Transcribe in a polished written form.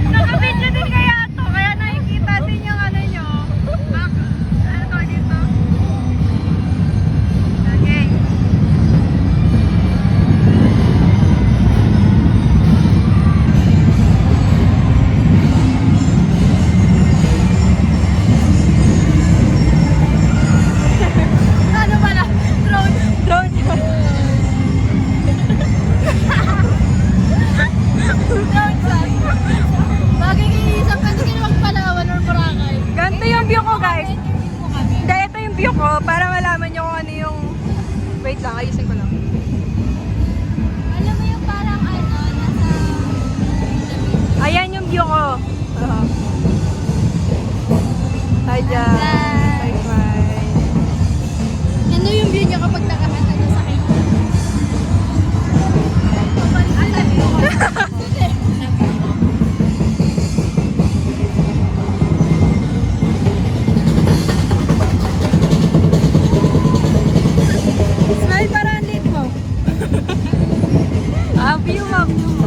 Nakabidyo din kaya to, kaya nakikita din yung ano nyo. Ano to dito? Okay. Ano pala? Drone. Drone. Drone shot. Bagay kayo isang kasi kayo magpalawan or Boracay. Ganito yung view ko, guys. Hindi, ito yung view ko para malaman nyo kung ano yung... Wait lang, ayusin ko lang. Alam mo yung parang ano, nasa... Ayan yung view ko. Hi, Jan. Hi, bye. Ano yung view niya kapag nakakanta niya sa kayo? Smile para ang lit mo. View mo, view mo.